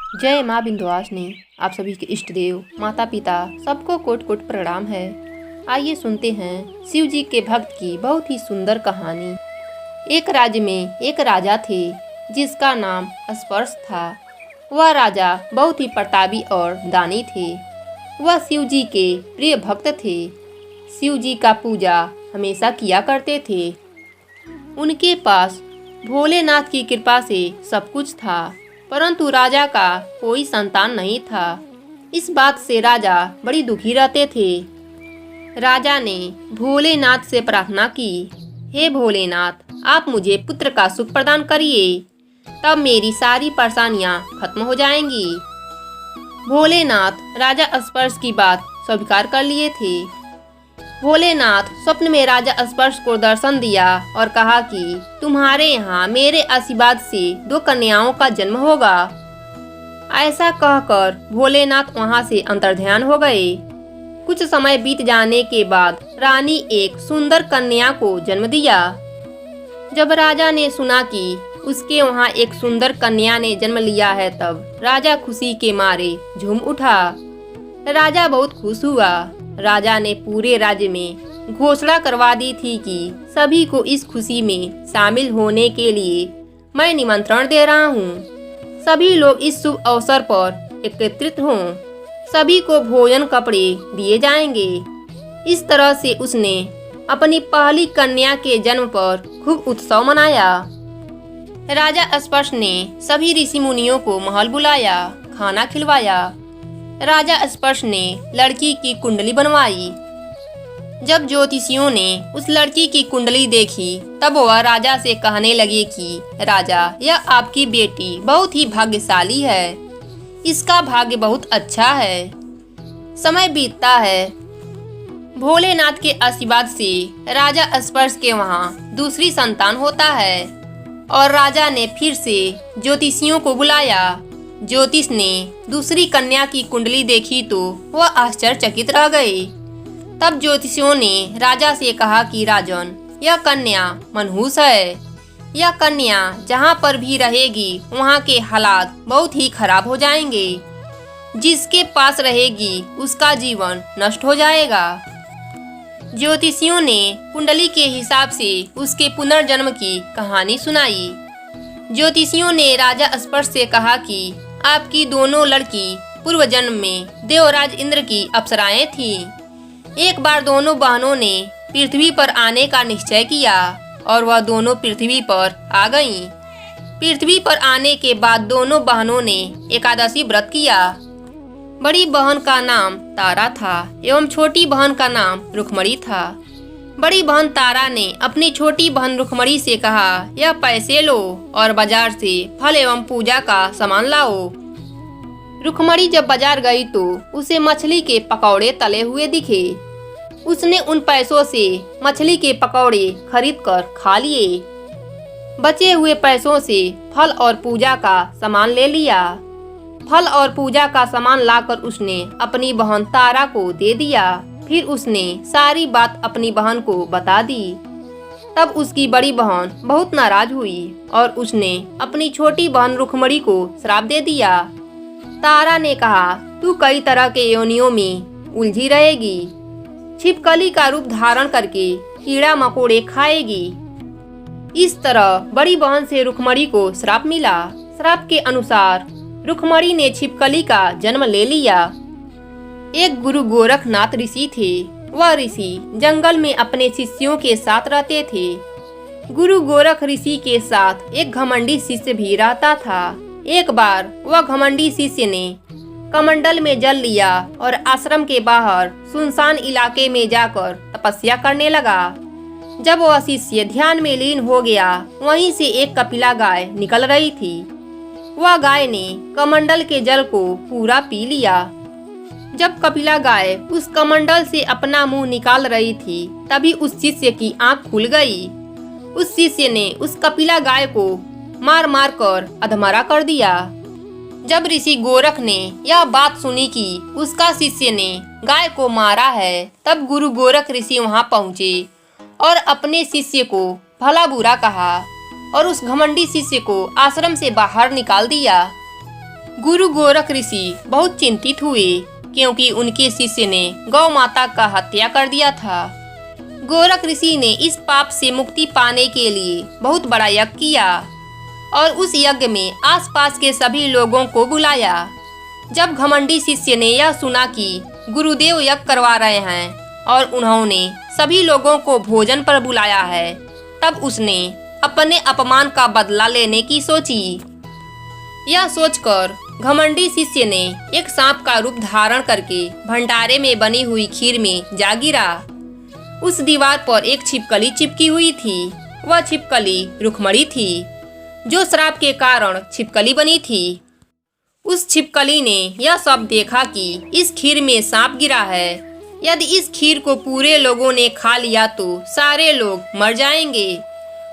जय माँ विंध्यवासिनी। आप सभी के इष्ट देव माता पिता सबको कोट कोट प्रणाम है। आइए सुनते हैं शिव जी के भक्त की बहुत ही सुंदर कहानी। एक राज्य में एक राजा थे जिसका नाम स्पर्श था। वह राजा बहुत ही प्रतापी और दानी थे। वह शिव जी के प्रिय भक्त थे। शिव जी का पूजा हमेशा किया करते थे। उनके पास भोलेनाथ की कृपा से सब कुछ था, परंतु राजा का कोई संतान नहीं था। इस बात से राजा बड़ी दुखी रहते थे। राजा ने भोलेनाथ से प्रार्थना की, हे भोलेनाथ, आप मुझे पुत्र का सुख प्रदान करिए, तब मेरी सारी परेशानियां खत्म हो जाएंगी। भोलेनाथ राजा स्पर्श की बात स्वीकार कर लिए थे। भोलेनाथ स्वप्न में राजा स्पर्श को दर्शन दिया और कहा कि तुम्हारे यहाँ मेरे आशीर्वाद से 2 कन्याओं का जन्म होगा। ऐसा कहकर भोलेनाथ वहाँ से अंतर्ध्यान हो गए। कुछ समय बीत जाने के बाद रानी एक सुंदर कन्या को जन्म दिया। जब राजा ने सुना कि उसके वहाँ एक सुंदर कन्या ने जन्म लिया है, तब राजा खुशी के मारे झूम उठा। राजा बहुत खुश हुआ। राजा ने पूरे राज्य में घोषणा करवा दी थी कि सभी को इस खुशी में शामिल होने के लिए मैं निमंत्रण दे रहा हूँ। सभी लोग इस शुभ अवसर पर एकत्रित हों। सभी को भोजन कपड़े दिए जाएंगे। इस तरह से उसने अपनी पहली कन्या के जन्म पर खूब उत्सव मनाया। राजा स्पर्श ने सभी ऋषि मुनियों को महल बुलाया, खाना खिलवाया। राजा स्पर्श ने लड़की की कुंडली बनवाई। जब ज्योतिषियों ने उस लड़की की कुंडली देखी, तब वह राजा से कहने लगे कि राजा, यह आपकी बेटी बहुत ही भाग्यशाली है। इसका भाग्य बहुत अच्छा है। समय बीतता है। भोलेनाथ के आशीर्वाद से राजा स्पर्श के वहाँ दूसरी संतान होता है और राजा ने फिर से ज्योतिषियों को बुलाया। ज्योतिष ने दूसरी कन्या की कुंडली देखी तो वह आश्चर्यचकित रह गए। तब ज्योतिषियों ने राजा से कहा कि राजन, यह कन्या मनहूस है। यह कन्या जहाँ पर भी रहेगी वहाँ के हालात बहुत ही खराब हो जाएंगे। जिसके पास रहेगी उसका जीवन नष्ट हो जाएगा। ज्योतिषियों ने कुंडली के हिसाब से उसके पुनर्जन्म की कहानी सुनाई। ज्योतिषियों ने राजा स्पर्श से कहा कि आपकी दोनों लड़की पूर्व जन्म में देवराज इंद्र की अप्सराएं थीं। एक बार दोनों बहनों ने पृथ्वी पर आने का निश्चय किया और वह दोनों पृथ्वी पर आ गईं। पृथ्वी पर आने के बाद दोनों बहनों ने एकादशी व्रत किया। बड़ी बहन का नाम तारा था एवं छोटी बहन का नाम रुक्मणी था। बड़ी बहन तारा ने अपनी छोटी बहन रुक्मणी से कहा, यह पैसे लो और बाजार से फल एवं पूजा का सामान लाओ। रुक्मणी जब बाजार गई तो उसे मछली के पकौड़े तले हुए दिखे। उसने उन पैसों से मछली के पकौड़े खरीदकर खा लिए। बचे हुए पैसों से फल और पूजा का सामान ले लिया। फल और पूजा का सामान लाकर उसने अपनी बहन तारा को दे दिया। फिर उसने सारी बात अपनी बहन को बता दी। तब उसकी बड़ी बहन बहुत नाराज हुई और उसने अपनी छोटी बहन रुक्मणी को श्राप दे दिया। तारा ने कहा, तू कई तरह के योनियों में उलझी रहेगी। छिपकली का रूप धारण करके कीड़ा मकोड़े खाएगी। इस तरह बड़ी बहन से रुक्मणी को श्राप मिला। श्राप के अनुसार रुक्मणी ने छिपकली का जन्म ले लिया। एक गुरु गोरखनाथ ऋषि थे। वह ऋषि जंगल में अपने शिष्यों के साथ रहते थे। गुरु गोरख ऋषि के साथ एक घमंडी शिष्य भी रहता था। एक बार वह घमंडी शिष्य ने कमंडल में जल लिया और आश्रम के बाहर सुनसान इलाके में जाकर तपस्या करने लगा। जब वह शिष्य ध्यान में लीन हो गया, वहीं से एक कपिला गाय निकल रही थी। वह गाय ने कमंडल के जल को पूरा पी लिया। जब कपिला गाय उस कमंडल से अपना मुंह निकाल रही थी, तभी उस शिष्य की आंख खुल गई। उस शिष्य ने उस कपिला गाय को मार मार कर अधमरा कर दिया। जब ऋषि गोरख ने यह बात सुनी कि उसका शिष्य ने गाय को मारा है, तब गुरु गोरख ऋषि वहां पहुंचे और अपने शिष्य को भला बुरा कहा और उस घमंडी शिष्य को आश्रम से बाहर निकाल दिया। गुरु गोरख ऋषि बहुत चिंतित हुए क्योंकि उनके शिष्य ने गौ माता का हत्या कर दिया था। गोरख ऋषि ने इस पाप से मुक्ति पाने के लिए बहुत बड़ा यज्ञ किया और उस यज्ञ में आसपास के सभी लोगों को बुलाया। जब घमंडी शिष्य ने यह सुना कि गुरुदेव यज्ञ करवा रहे हैं और उन्होंने सभी लोगों को भोजन पर बुलाया है, तब उसने अपने अपमान का बदला लेने की सोची। यह सोचकर घमंडी शिष्य ने एक सांप का रूप धारण करके भंडारे में बनी हुई खीर में जा गिरा। उस दीवार पर एक छिपकली चिपकी हुई थी। वह छिपकली रुक्मणी थी, जो श्राप के कारण छिपकली बनी थी। उस छिपकली ने यह सब देखा कि इस खीर में सांप गिरा है। यदि इस खीर को पूरे लोगों ने खा लिया तो सारे लोग मर जाएंगे।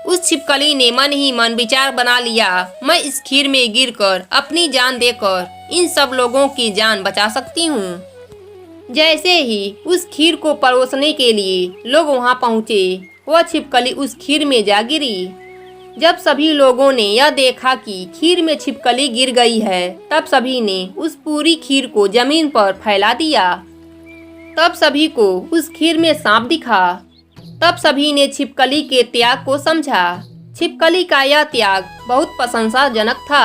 उस छिपकली ने मन ही मन विचार बना लिया, मैं इस खीर में गिरकर अपनी जान देकर इन सब लोगों की जान बचा सकती हूँ। जैसे ही उस खीर को परोसने के लिए लोग वहाँ पहुँचे, वह छिपकली उस खीर में जा गिरी। जब सभी लोगों ने यह देखा कि खीर में छिपकली गिर गई है, तब सभी ने उस पूरी खीर को जमीन पर फैला दिया। तब सभी को उस खीर में सांप दिखा। तब सभी ने छिपकली के त्याग को समझा। छिपकली का यह त्याग बहुत प्रशंसाजनक था।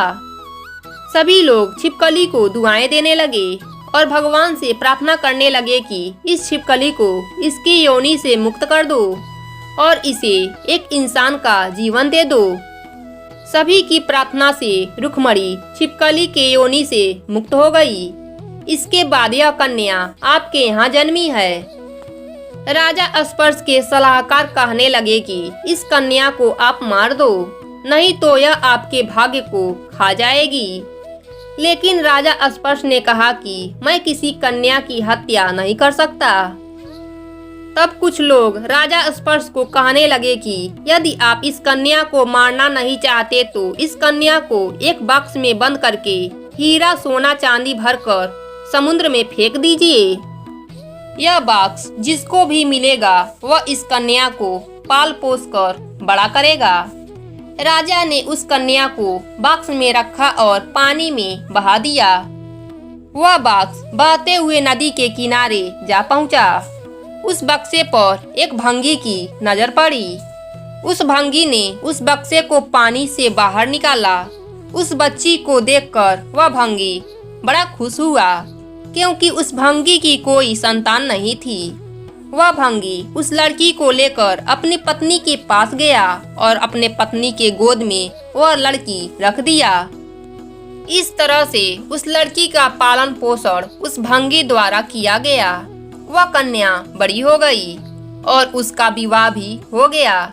सभी लोग छिपकली को दुआएं देने लगे और भगवान से प्रार्थना करने लगे कि इस छिपकली को इसकी योनि से मुक्त कर दो और इसे एक इंसान का जीवन दे दो। सभी की प्रार्थना से रुक्मणी छिपकली के योनि से मुक्त हो गई। इसके बाद यह कन्या आपके यहाँ जन्मी है। राजा स्पर्श के सलाहकार कहने लगे कि इस कन्या को आप मार दो, नहीं तो यह आपके भाग्य को खा जाएगी। लेकिन राजा स्पर्श ने कहा कि मैं किसी कन्या की हत्या नहीं कर सकता। तब कुछ लोग राजा स्पर्श को कहने लगे कि यदि आप इस कन्या को मारना नहीं चाहते तो इस कन्या को एक बक्स में बंद करके हीरा सोना चांदी भरकर समुद्र में फेंक दीजिए। यह बक्स जिसको भी मिलेगा वह इस कन्या को पाल पोस कर बड़ा करेगा। राजा ने उस कन्या को बक्स में रखा और पानी में बहा दिया। वह बक्स बहते हुए नदी के किनारे जा पहुंचा। उस बक्से पर एक भंगी की नजर पड़ी। उस भंगी ने उस बक्से को पानी से बाहर निकाला। उस बच्ची को देखकर वह भंगी बड़ा खुश हुआ क्योंकि उस भंगी की कोई संतान नहीं थी। वह भंगी उस लड़की को लेकर अपनी पत्नी के पास गया और अपने पत्नी के गोद में वह लड़की रख दिया। इस तरह से उस लड़की का पालन पोषण उस भंगी द्वारा किया गया। वह कन्या बड़ी हो गई और उसका विवाह भी हो गया।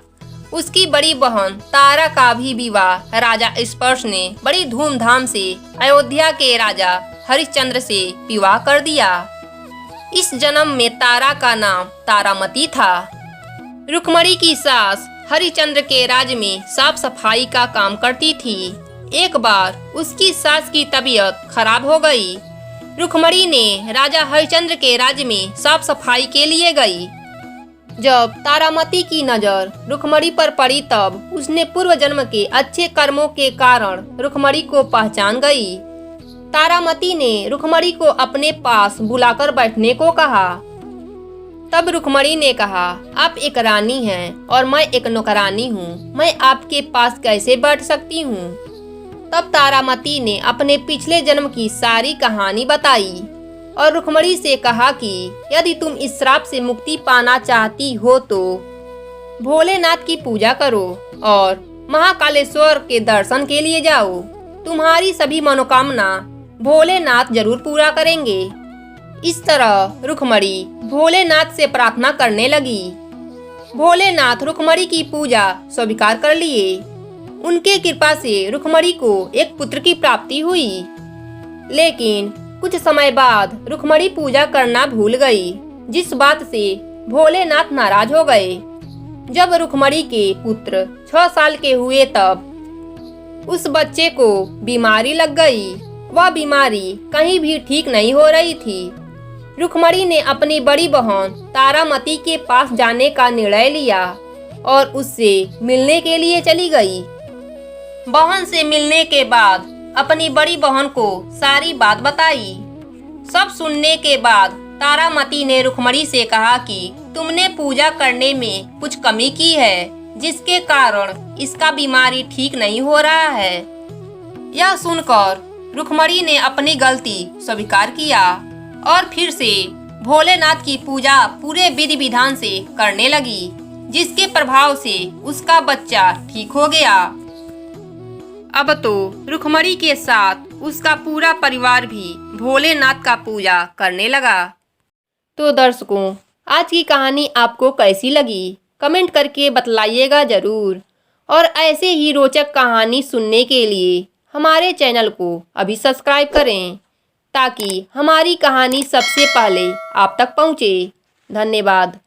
उसकी बड़ी बहन तारा का भी विवाह राजा स्पर्श ने बड़ी धूमधाम से अयोध्या के राजा हरिश्चंद्र से विवाह कर दिया। इस जन्म में तारा का नाम तारामती था। रुक्मणी की सास हरिश्चंद्र के राज्य में साफ सफाई का काम करती थी। एक बार उसकी सास की तबीयत खराब हो गई। रुक्मणी ने राजा हरिश्चंद्र के राज्य में साफ सफाई के लिए गई। जब तारामती की नजर रुक्मणी पर पड़ी तब उसने पूर्व जन्म के अच्छे कर्मों के कारण रुक्मणी को पहचान गई। तारामती ने रुक्मणी को अपने पास बुलाकर बैठने को कहा। तब रुक्मणी ने कहा, आप एक रानी हैं और मैं एक नौकरानी हूँ, मैं आपके पास कैसे बैठ सकती हूँ। तब तारामती ने अपने पिछले जन्म की सारी कहानी बताई और रुक्मणी से कहा कि यदि तुम इस श्राप से मुक्ति पाना चाहती हो तो भोलेनाथ की पूजा करो और महाकालेश्वर के दर्शन के लिए जाओ। तुम्हारी सभी मनोकामना भोलेनाथ जरूर पूरा करेंगे। इस तरह रुक्मणी भोलेनाथ से प्रार्थना करने लगी। भोलेनाथ रुक्मणी की पूजा स्वीकार कर लिए। उनके कृपा से रुक्मणी को एक पुत्र की प्राप्ति हुई। लेकिन कुछ समय बाद रुक्मणी पूजा करना भूल गई, जिस बात से भोलेनाथ नाराज हो गए। जब रुक्मणी के पुत्र 6 साल के हुए तब उस बच्चे को बीमारी लग गई। वह बीमारी कहीं भी ठीक नहीं हो रही थी। रुक्मणी ने अपनी बड़ी बहन तारामती के पास जाने का निर्णय लिया और उससे मिलने के लिए चली गई। बहन से मिलने के बाद अपनी बड़ी बहन को सारी बात बताई। सब सुनने के बाद तारामती ने रुक्मणी से कहा कि तुमने पूजा करने में कुछ कमी की है, जिसके कारण इसका बीमारी ठीक नहीं हो रहा है। यह सुनकर रुक्मणी ने अपनी गलती स्वीकार किया और फिर से भोलेनाथ की पूजा पूरे विधि विधान से करने लगी, जिसके प्रभाव से उसका बच्चा ठीक हो गया। अब तो रुक्मणी के साथ उसका पूरा परिवार भी भोलेनाथ का पूजा करने लगा। तो दर्शकों, आज की कहानी आपको कैसी लगी कमेंट करके बतलाइएगा ज़रूर। और ऐसे ही रोचक कहानी सुनने के लिए हमारे चैनल को अभी सब्सक्राइब करें, ताकि हमारी कहानी सबसे पहले आप तक पहुँचे। धन्यवाद।